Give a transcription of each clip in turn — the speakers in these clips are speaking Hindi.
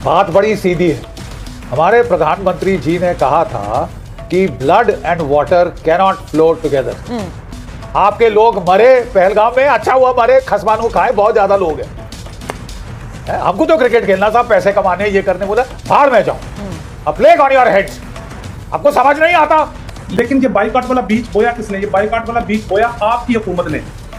बात बड़ी सीधी है। हमारे प्रधानमंत्री जी ने कहा था कि blood and water cannot flow together. आपके लोग मरे पहलगाम में, अच्छा हुआ मरे, खसमानू खाए, बहुत ज्यादा लोग हैं। हमको तो क्रिकेट खेलना था, पैसे कमाने, ये करने, बोला बाहर में जाओ, अब प्लेग ऑन योर हेड्स। आपको समझ नहीं आता। लेकिन ये बाइकआउट वाला बीज बोया किसने? ये बाइकआउट वाला बीज बोया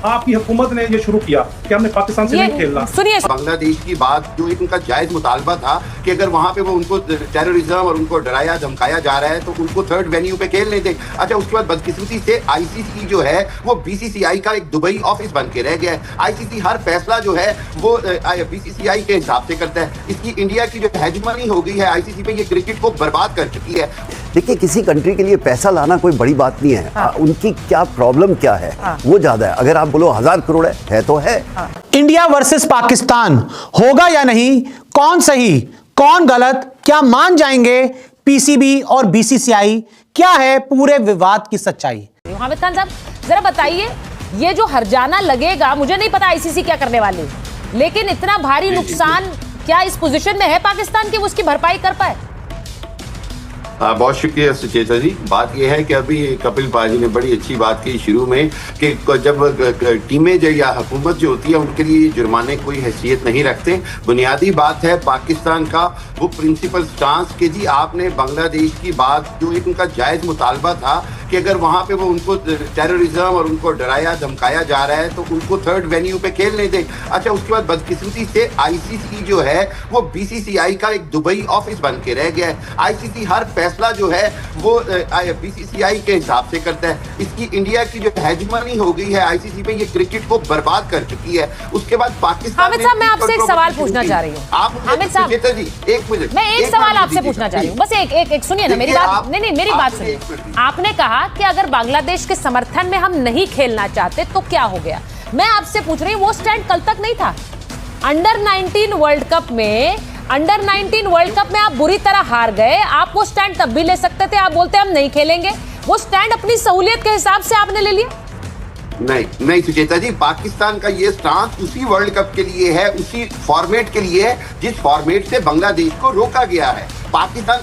आपकी हुकूमत ने ये शुरू किया कि हमने पाकिस्तान से नहीं खेलना। सुनिए, बांग्लादेश की बात जो एक उनका जायज मुतालबा था कि अगर वहां पे वो उनको टेररिज्म और उनको डराया धमकाया जा रहा है तो उनको थर्ड वेन्यू पे खेल नहीं दे। अच्छा, उसके बाद बदकिस्मती से आईसीसी जो है वो बीसीसीआई का एक दुबई ऑफिस बन के रह गया है। आईसीसी हर फैसला जो है वो बीसीसीआई के हिसाब से करता है। इसकी इंडिया की जो हेजमनी हो गई है आईसीसी पे, ये क्रिकेट को बर्बाद कर चुकी है। देखिए, किसी कंट्री के लिए पैसा लाना कोई बड़ी बात नहीं है। उनकी क्या प्रॉब्लम क्या है वो ज्यादा है। अगर आप बोलो 1000 करोड़ है तो है। इंडिया वर्सेस पाकिस्तान होगा या नहीं, कौन सही कौन गलत, क्या मान जाएंगे पीसीबी और बीसीसीआई, क्या है पूरे विवाद की सच्चाई? हामिद खान साहब जरा बताइए, ये जो हर्जाना लगेगा, मुझे नहीं पता आईसीसी क्या करने वाली, लेकिन इतना भारी नुकसान क्या इस पोजीशन में है पाकिस्तान की वो उसकी भरपाई कर पाए? बहुत शुक्रिया सुचेता जी। बात यह है कि अभी कपिल पाजी ने बड़ी अच्छी बात की शुरू में कि जब टीमें जो या हुकूमत जो होती है उनके लिए जुर्माने कोई हैसियत नहीं रखते। बुनियादी बात है पाकिस्तान का वो प्रिंसिपल स्टांस कि जी आपने बांग्लादेश की बात जो एक उनका जायज मुतालबा था कि अगर वहां पे वो उनको टेररिज्म और उनको डराया धमकाया जा रहा है तो उनको थर्ड वेन्यू पे खेल नहीं दे। अच्छा, उसके बाद बदकिस्मती से आईसीसी जो है वो बीसीसीआई का एक दुबई ऑफिस बन के रह गया है। आईसीसी हर फैसला जो है वो बीसीसीआई के हिसाब से करता है। इसकी इंडिया की जो हेजमनी हो गई है आईसीसी पे, ये क्रिकेट को बर्बाद कर चुकी है। उसके बाद पाकिस्तान। हामिद साहब, मैं आपसे एक सवाल पूछना चाह रही हूँ। हामिद साहब जी, एक मिनट, मैं एक सवाल आपसे पूछना चाह रही हूँ, बस एक सुनिए ना मेरी बात। नहीं, मेरी बात सुनिए। आपने कहा कि अगर बांग्लादेश के समर्थन में हम नहीं खेलना चाहते तो क्या हो गया। मैं आपसे पूछ रही हूँ, वो स्टैंड कल तक नहीं था। अंडर 19 वर्ल्ड कप में आप बुरी तरह हार गए, आप वो स्टैंड तब भी ले सकते थे। आप बोलते हम नहीं खेलेंगे, वो स्टैंड अपनी सहूलियत के हिसाब से आपने ले लिया। नहीं सुचेता जी, पाकिस्तान का ये स्टांस उसी वर्ल्ड कप के लिए है, उसी फॉर्मेट के लिए है जिस फॉर्मेट से बांग्लादेश को रोका गया है। पाकिस्तान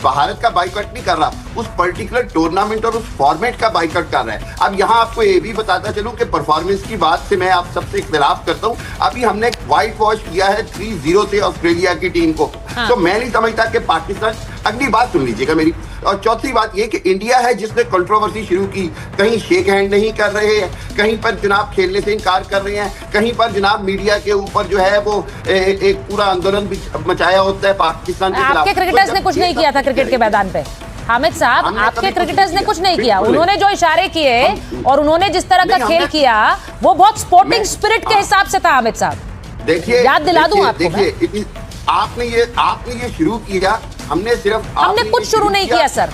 भारत का बाइकआउट नहीं कर रहा, उस पर्टिकुलर टूर्नामेंट और उस फॉर्मेट का बाइकआउट कर रहा है। अब यहाँ आपको ये भी बताता चलूं कि परफॉर्मेंस की बात से मैं आप सबसे इख्तिलाफ करता हूँ। अभी हमने व्हाइट वॉश किया है 3-0 से ऑस्ट्रेलिया की टीम को। तो मैं नहीं समझता कि पाकिस्तान, अगली बात सुन लीजिएगा मेरी, और चौथी बात ये कि इंडिया है जिसने कंट्रोवर्सी शुरू की। कहीं शेक हैंड नहीं कर रहे हैं, कहीं पर जनाब खेलने से इनकार कर रहे हैं, कहीं पर जनाब मीडिया के ऊपर जो है वो एक पूरा आंदोलन भी मचाया होता है पाकिस्तान के खिलाफ। आपके क्रिकेटर्स ने कुछ नहीं किया था क्रिकेट के मैदान पे। हामिद साहब, आपके क्रिकेटर्स ने कुछ नहीं किया। उन्होंने जो इशारे किए और उन्होंने जिस तरह का खेल किया वो बहुत स्पोर्टिंग स्पिरिट के हिसाब से था। हामिद साहब देखिए, याद दिला दूं आपको, देखिए आपने ये शुरू किया, हमने कुछ शुरू नहीं किया सर।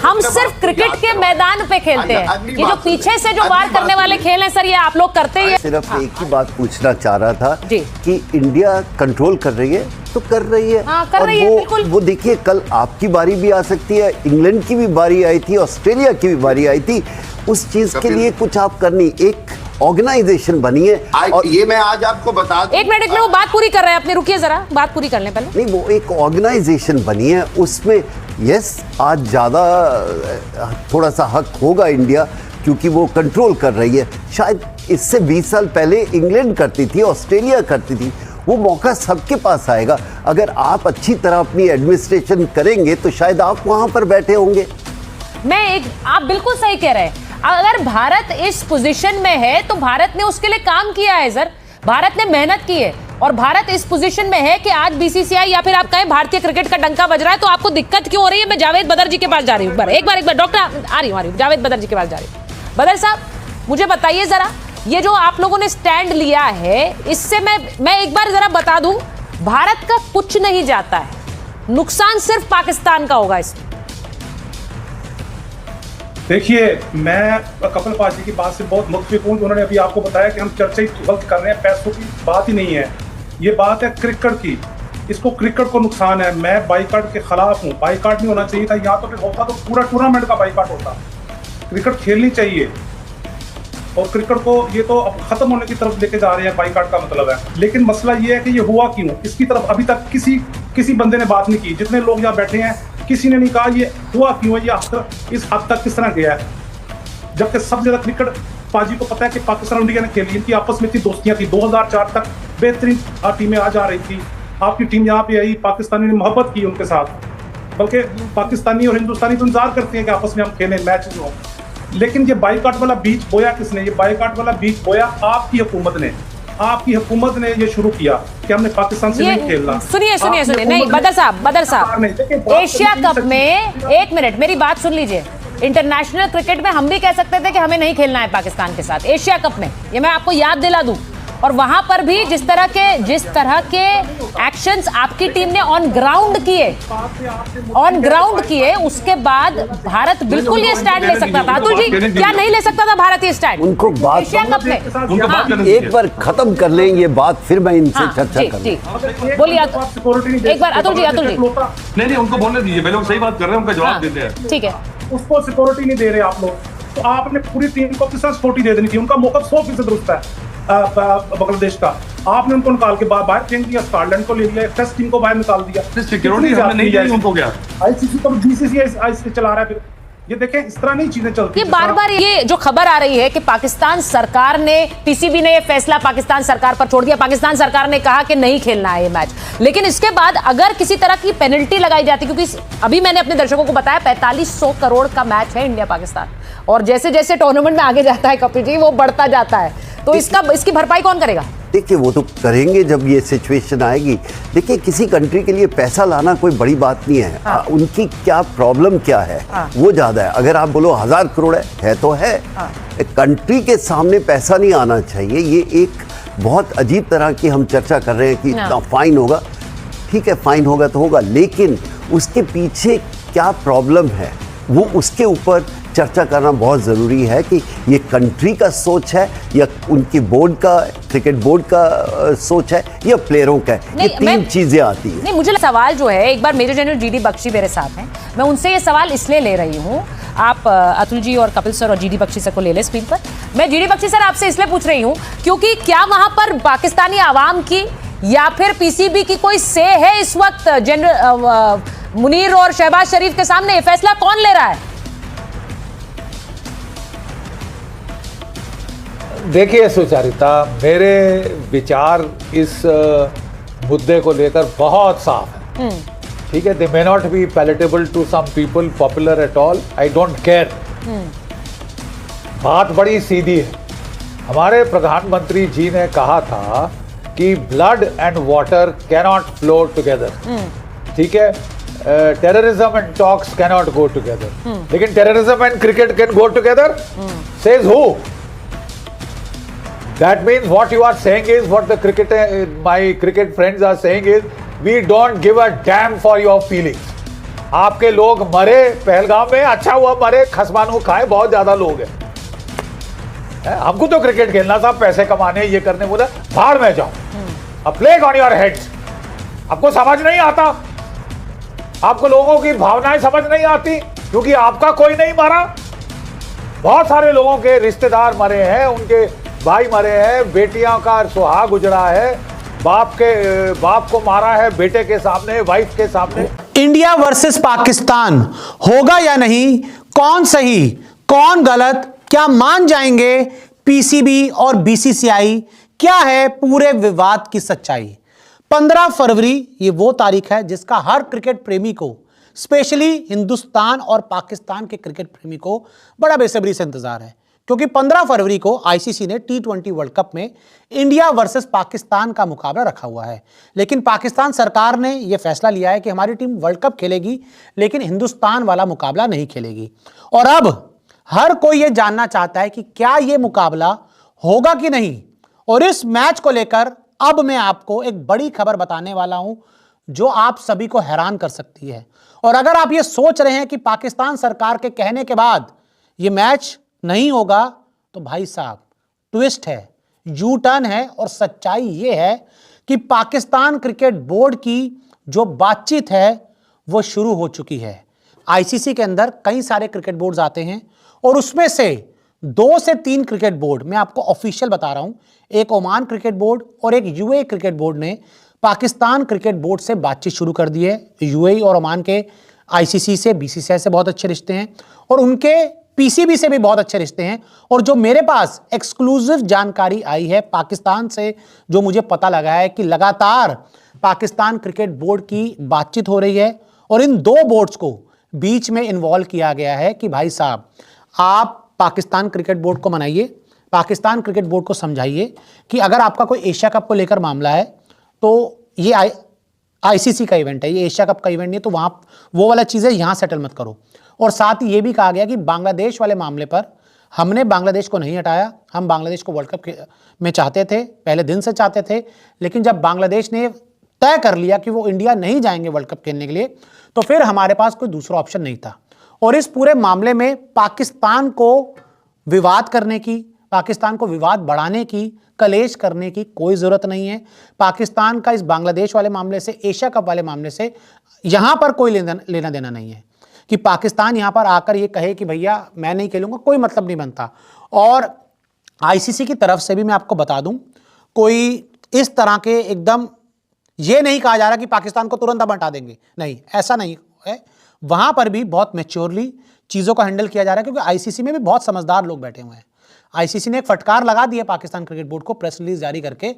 हम सिर्फ क्रिकेट के मैदान पे खेलते हैं। ये जो पीछे से जो वार करने वाले खेल हैं सर, ये आप लोग करते हैं। सिर्फ एक ही बात पूछना चाह रहा था कि इंडिया कंट्रोल कर रही है तो कर रही है। कर रही है, बिल्कुल। वो देखिए, कल आपकी बारी भी आ सकती है, इंग्लैंड की भी बारी आई थी, ऑस्ट्रेलिया की भी बारी आई थी। उस चीज के लिए कुछ आप करनी, एक ऑर्गेनाइजेशन बनी है। और ये मैं आज आपको बता दूं, एक मिनट में वो बात पूरी कर रहे हैं अपने, रुकिए जरा, बात पूरी कर लें पहले। नहीं, वो एक ऑर्गेनाइजेशन बनी है, उसमें यस आज ज्यादा थोड़ा सा हक होगा इंडिया क्योंकि वो कंट्रोल कर रही है। शायद इससे 20 साल पहले इंग्लैंड करती थी, ऑस्ट्रेलिया करती थी। वो मौका सबके पास आएगा। अगर आप अच्छी तरह अपनी एडमिनिस्ट्रेशन करेंगे तो शायद आप वहां पर बैठे होंगे। आप बिल्कुल सही कह रहे हैं। अगर भारत इस पोजीशन में है तो भारत ने उसके लिए काम किया है सर, भारत ने मेहनत की है, और भारत इस पोजीशन में है कि आज बीसीसीआई या फिर आप कहें भारतीय क्रिकेट का डंका बज रहा है। तो आपको दिक्कत क्यों हो रही है? मैं जावेद बदर जी के पास जा रही हूँ, एक बार डॉक्टर आ रही हूँ, जावेद बदर जी के पास जा रही हूँ। बदर साहब, मुझे बताइए जरा, ये जो आप लोगों ने स्टैंड लिया है, इससे मैं एक बार जरा बता दूं, भारत का कुछ नहीं जाता है, नुकसान सिर्फ पाकिस्तान का होगा इसमें। देखिए, मैं कपिल पाजी की बात से बहुत मुतफिक हूँ। उन्होंने अभी आपको बताया कि हम चर्चा ही गलत कर रहे हैं, पैसों की बात ही नहीं है, ये बात है क्रिकेट की। इसको क्रिकेट को नुकसान है। मैं बाइकआउट के खिलाफ हूँ, बाइकआउट नहीं होना चाहिए था। यहाँ तो फिर होता तो पूरा टूर्नामेंट का बाइकआउट होता। क्रिकेट खेलनी चाहिए। और क्रिकेट को ये तो अब खत्म होने की तरफ लेके जा रहे हैं, बाइकाट का मतलब है। लेकिन मसला ये है कि ये हुआ क्यों, इसकी तरफ अभी तक किसी बंदे ने बात नहीं की। जितने लोग यहाँ बैठे हैं किसी ने नहीं कहा ये हुआ क्यों है, ये इस हद तक किस तरह गया है। जबकि सबसे ज्यादा क्रिकेट पाजी को पता है कि पाकिस्तान इंडिया ने खेली, इनकी आपस में इतनी दोस्तियां थी। 2004 तक बेहतरीन टीमें आ जा रही थी। आपकी टीम यहाँ पे आई, पाकिस्तानी ने मोहब्बत की उनके साथ, बल्कि पाकिस्तानी और हिंदुस्तानी तो इंतजार करते हैं कि आपस में हम खेलें, मैच हो। लेकिन ये बाइकाट वाला बीज बोया किसने? ये बाइकाट वाला बीज बोया आपकी हुकूमत ने ये शुरू किया कि हमने पाकिस्तान से नहीं खेलना। सुनिए नहीं, बदर साहब एशिया कप में, एक मिनट मेरी बात सुन लीजिए। इंटरनेशनल क्रिकेट में हम भी कह सकते थे कि हमें नहीं खेलना है पाकिस्तान के साथ एशिया कप में, ये मैं आपको याद दिला दूं। और वहां पर भी जिस तरह के एक्शंस आपकी टीम ने ऑन ग्राउंड किए, उसके बाद भारत बिल्कुल ये स्टैंड ले सकता था। अतुल जी, क्या नहीं ले सकता था भारत ये स्टैंड उनको बात एशिया कप में? एक बार खत्म कर लें ये बात, फिर मैं इनसे चर्चा करूं। बोलिए एक बार अतुल जी। नहीं उनको बोलने दीजिए, पहले वो सही बात कर रहे हैं, उनका जवाब देते हैं। ठीक है, उसको सिक्योरिटी नहीं दे रहे आप लोग, तो आपने पूरी टीम को किस तरह सिक्योरिटी दे देनी थी? उनका मौका 100% दुरुस्त है बांग्लादेश का। आपने उनको निकाल के बाहर फेंक दिया, स्कॉटलैंड को ले लिया, टेस्ट टीम को बाहर निकाल दिया। सिक्योरिटी हमने नहीं दी उनको, क्या आईसीसी को बीसीसीआई चला रहा है। फिर ये देखें, इस तरह नहीं चीजें चलती। ये बार-बार ये जो खबर आ रही है कि पाकिस्तान सरकार ने, पीसीबी ने ये फैसला पाकिस्तान सरकार पर छोड़ दिया, पाकिस्तान सरकार ने कहा कि नहीं खेलना है ये मैच। लेकिन इसके बाद अगर किसी तरह की पेनल्टी लगाई जाती, क्योंकि अभी मैंने अपने दर्शकों को बताया 4500 करोड़ का मैच है इंडिया पाकिस्तान, और जैसे जैसे टूर्नामेंट में आगे जाता है कपिल जी, वो बढ़ता जाता है, तो इसकी भरपाई कौन करेगा? देखिए वो तो करेंगे जब ये सिचुएशन आएगी। देखिए किसी कंट्री के लिए पैसा लाना कोई बड़ी बात नहीं है। हाँ। उनकी क्या प्रॉब्लम क्या है, हाँ। वो ज़्यादा है। अगर आप बोलो 1000 करोड़ है तो है। हाँ। कंट्री के सामने पैसा नहीं आना चाहिए। ये एक बहुत अजीब तरह की हम चर्चा कर रहे हैं कि इतना फाइन होगा। ठीक है, फाइन होगा तो होगा, लेकिन उसके पीछे क्या प्रॉब्लम है वो उसके ऊपर चर्चा करना बहुत ज़रूरी है कि ये कंट्री का सोच है या उनकी बोर्ड का, क्रिकेट बोर्ड का सोच है या प्लेयरों का है। ये तीन चीज़ें आती हैं। नहीं, मुझे सवाल जो है, एक बार मेजर जनरल जीडी बख्शी मेरे साथ हैं, मैं उनसे ये सवाल इसलिए ले रही हूँ। आप अतुल जी और कपिल सर और जीडी बख्शी सर को ले लें स्क्रीन पर। मैं जीडी बख्शी सर आपसे इसलिए पूछ रही हूँ क्योंकि क्या वहां पर पाकिस्तानी आवाम की या फिर पीसीबी की कोई से है इस वक्त? जनरल मुनीर और शहबाज शरीफ के सामने ये फैसला कौन ले रहा है? देखिए सुचारिता, मेरे विचार इस मुद्दे को लेकर बहुत साफ है। ठीक है, they may not be palatable to some people, popular at all, I don't care. बात बड़ी सीधी है। हमारे प्रधानमंत्री जी ने कहा था कि blood and water cannot flow together. ठीक है, terrorism and talks cannot go together, लेकिन terrorism and cricket can go together? Says who? That means what you are saying is, what the my cricket friends are saying is, we don't give a damn for your feelings. आपके लोग मरे पहलगाम में, अच्छा हुआ मरे, खसमानू खाए, बहुत ज्यादा लोग हैं। हमको तो क्रिकेट खेलना था, पैसे कमाने, ये करने, बोला भाड़ में जाओ। अब प्लेग ऑन योर हेड्स। आपको समझ नहीं आता, आपको लोगों की भावनाएं समझ नहीं आती, क्योंकि आपका कोई नहीं मरा। बहुत सारे लोगों के रिश्तेदार मरे हैं, उनके भाई मरे हैं, बेटियों का सुहाग उजड़ा है, बाप को मारा है बेटे के सामने, वाइफ के सामने। इंडिया वर्सेस पाकिस्तान होगा या नहीं, कौन सही कौन गलत, क्या मान जाएंगे पीसीबी और बीसीसीआई? क्या है पूरे विवाद की सच्चाई? 15 फरवरी ये वो तारीख है जिसका हर क्रिकेट प्रेमी को, स्पेशली हिंदुस्तान और पाकिस्तान के क्रिकेट प्रेमी को बड़ा बेसब्री से इंतजार है, क्योंकि 15 फरवरी को आईसीसी ने T20 वर्ल्ड कप में इंडिया वर्सेस पाकिस्तान का मुकाबला रखा हुआ है। लेकिन पाकिस्तान सरकार ने यह फैसला लिया है कि हमारी टीम वर्ल्ड कप खेलेगी, लेकिन हिंदुस्तान वाला मुकाबला नहीं खेलेगी। और अब हर कोई यह जानना चाहता है कि क्या यह मुकाबला होगा कि नहीं। और इस मैच को लेकर अब मैं आपको एक बड़ी खबर बताने वाला हूं जो आप सभी को हैरान कर सकती है। और अगर आप ये सोच रहे हैं कि पाकिस्तान सरकार के कहने के बाद यह मैच नहीं होगा, तो भाई साहब ट्विस्ट है, यू टर्न है। और सच्चाई यह है कि पाकिस्तान क्रिकेट बोर्ड की जो बातचीत है वो शुरू हो चुकी है। आईसीसी के अंदर कई सारे क्रिकेट बोर्ड्स आते हैं और उसमें से 2 से 3 क्रिकेट बोर्ड, मैं आपको ऑफिशियल बता रहा हूं, एक ओमान क्रिकेट बोर्ड और एक यूएई क्रिकेट बोर्ड ने पाकिस्तान क्रिकेट बोर्ड से बातचीत शुरू कर दी है। यूएई और ओमान के आईसीसी से, बीसीसीआई से बहुत अच्छे रिश्ते हैं और उनके पीसीबी से भी बहुत अच्छे रिश्ते हैं। और जो मेरे पास एक्सक्लूसिव जानकारी आई है पाकिस्तान से, जो मुझे पता लगा है कि लगातार पाकिस्तान क्रिकेट बोर्ड की बातचीत हो रही है और इन 2 बोर्ड्स को बीच में इन्वॉल्व किया गया है कि भाई साहब आप पाकिस्तान क्रिकेट बोर्ड को मनाइए, पाकिस्तान क्रिकेट बोर्ड को समझाइए कि अगर आपका कोई एशिया कप को लेकर मामला है तो ये आईसीसी का इवेंट है, ये एशिया कप का इवेंट नहीं है, तो वहां वो वाला चीज़ें यहां सेटल मत करो। और साथ ही ये भी कहा गया कि बांग्लादेश वाले मामले पर हमने बांग्लादेश को नहीं हटाया, हम बांग्लादेश को वर्ल्ड कप में चाहते थे, पहले दिन से चाहते थे, लेकिन जब बांग्लादेश ने तय कर लिया कि वो इंडिया नहीं जाएंगे वर्ल्ड कप खेलने के लिए, तो फिर हमारे पास कोई दूसरा ऑप्शन नहीं था। और इस पूरे मामले में पाकिस्तान को विवाद करने की, पाकिस्तान को विवाद बढ़ाने की, कलेश करने की कोई ज़रूरत नहीं है। पाकिस्तान का इस बांग्लादेश वाले मामले से, एशिया कप वाले मामले से यहाँ पर कोई लेना देना नहीं है कि पाकिस्तान यहाँ पर आकर ये कहे कि भैया मैं नहीं खेलूँगा, कोई मतलब नहीं बनता। और आईसीसी की तरफ से भी मैं आपको बता दूँ, कोई इस तरह के एकदम ये नहीं कहा जा रहा कि पाकिस्तान को तुरंत हम हटा देंगे, नहीं, ऐसा नहीं है। वहाँ पर भी बहुत मैच्योरली चीज़ों को हैंडल किया जा रहा है, क्योंकि आईसीसी में भी बहुत समझदार लोग बैठे हुए हैं। आईसीसी ने एक फटकार लगा दी है पाकिस्तान क्रिकेट बोर्ड को प्रेस रिलीज जारी करके,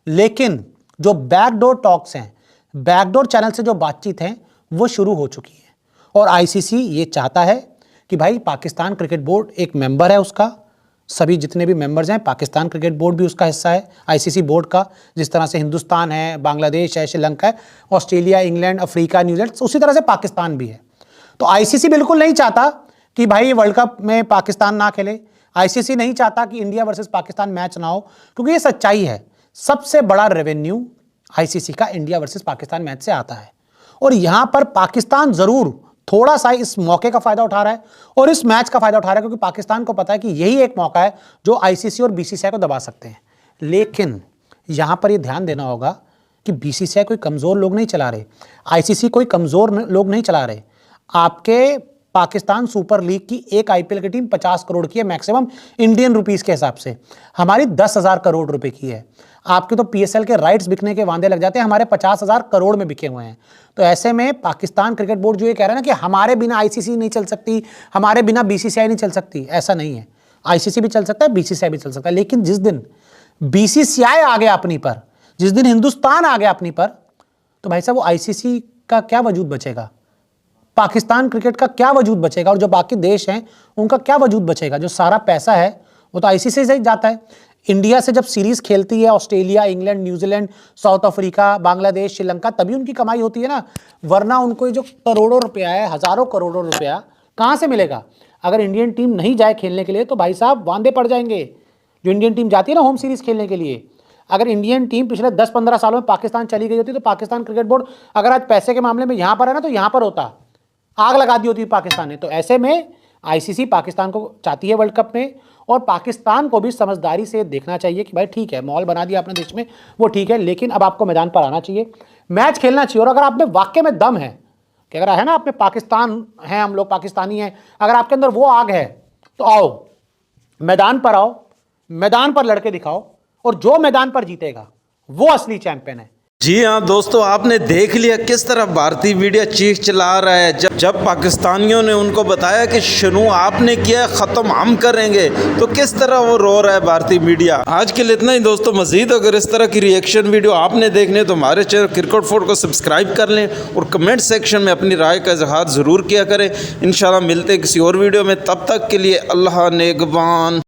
लेकिन जो बैकडोर टॉक्स हैं, बैकडोर चैनल से जो बातचीत है वो शुरू हो चुकी है। और आईसीसी ये चाहता है कि भाई पाकिस्तान क्रिकेट बोर्ड एक मेंबर है उसका, सभी जितने भी मेंबर्स हैं, पाकिस्तान क्रिकेट बोर्ड भी उसका हिस्सा है आईसीसी बोर्ड का। जिस तरह से हिंदुस्तान है, बांग्लादेश है, श्रीलंका है, ऑस्ट्रेलिया, इंग्लैंड, अफ्रीका, न्यूजीलैंड, उसी तरह से पाकिस्तान भी है। तो आईसीसी बिल्कुल नहीं चाहता कि भाई वर्ल्ड कप में पाकिस्तान ना खेले। आईसीसी नहीं चाहता कि इंडिया वर्सेस पाकिस्तान मैच ना हो, क्योंकि ये सच्चाई है, सबसे बड़ा रेवेन्यू आईसीसी का इंडिया वर्सेस पाकिस्तान मैच से आता है। और यहां पर पाकिस्तान जरूर थोड़ा सा इस मौके का फायदा उठा रहा है और इस मैच का फायदा उठा रहा है, क्योंकि पाकिस्तान को पता है कि यही एक मौका है जो आईसीसी और बीसीसीआई को दबा सकते हैं। लेकिन यहां पर यह ध्यान देना होगा कि बीसीसीआई कोई कमजोर लोग नहीं चला रहे, आईसीसी कोई कमजोर लोग नहीं चला रहे। आपके पाकिस्तान सुपर लीग की एक आईपीएल की टीम 50 करोड़ की है मैक्सिमम इंडियन रुपीस के हिसाब से, हमारी 10,000 करोड़ रुपए की है। आपके तो पीएसएल के राइट्स बिकने के वांदे लग जाते हैं, हमारे 50,000 करोड़ में बिके हुए हैं। तो ऐसे में पाकिस्तान क्रिकेट बोर्ड जो ये कह रहा है ना कि हमारे बिना आईसीसी नहीं चल सकती, हमारे बिना बीसीसीआई नहीं चल सकती, ऐसा नहीं है। आईसीसी भी चल सकता है, बीसीसीआई भी चल सकता है, लेकिन जिस दिन बीसीसीआई आ गया अपनी पर, जिस दिन हिंदुस्तान आ गया अपनी पर, तो भाई साहब वो आईसीसी का क्या वजूद बचेगा, पाकिस्तान क्रिकेट का क्या वजूद बचेगा, और जो बाकी देश हैं उनका क्या वजूद बचेगा। जो सारा पैसा है वो तो आईसीसी से ही जाता है। इंडिया से जब सीरीज खेलती है Australia, England, New Zealand, south Africa, Bangladesh, Sri Lanka, तभी उनकी कमाई होती है ना, वरना उनको जो करोड़ों रुपया है, हजारों करोड़ों रुपया कहाँ से मिलेगा। अगर इंडियन टीम नहीं जाए खेलने के लिए तो भाई साहब वांदे पड़ जाएंगे। जो इंडियन टीम जाती है ना होम सीरीज खेलने के लिए, अगर इंडियन टीम पिछले 10-15 सालों में पाकिस्तान चली गई होती तो पाकिस्तान क्रिकेट बोर्ड अगर आज पैसे के मामले में यहाँ पर है ना, तो यहाँ पर होता, आग लगा दी होती पाकिस्तान ने। तो ऐसे में आईसीसी पाकिस्तान को चाहती है वर्ल्ड कप में, और पाकिस्तान को भी समझदारी से देखना चाहिए कि भाई ठीक है, माहौल बना दिया अपने देश में, वो ठीक है, लेकिन अब आपको मैदान पर आना चाहिए, मैच खेलना चाहिए। और अगर आप में वाकई में दम है कि अगर है ना आप में पाकिस्तान है, हम लोग पाकिस्तानी हैं, अगर आपके अंदर वो आग है तो आओ मैदान पर, आओ मैदान पर लड़के दिखाओ, और जो मैदान पर जीतेगा वो असली चैंपियन है। जी हाँ दोस्तों, आपने देख लिया किस तरह भारतीय मीडिया चीख चिल्ला रहा है। जब पाकिस्तानियों ने उनको बताया कि शुरू आपने किया, ख़त्म हम करेंगे, तो किस तरह वो रो रहा है भारतीय मीडिया। आज के लिए इतना ही दोस्तों, मजीद अगर इस तरह की रिएक्शन वीडियो आपने देखने तो हमारे चैनल क्रिकेट फॉर को सब्सक्राइब कर लें और कमेंट सेक्शन में अपनी राय का इजहार ज़रूर किया करें। इंशाल्लाह मिलते किसी और वीडियो में, तब तक के लिए अल्लाह नेगबान।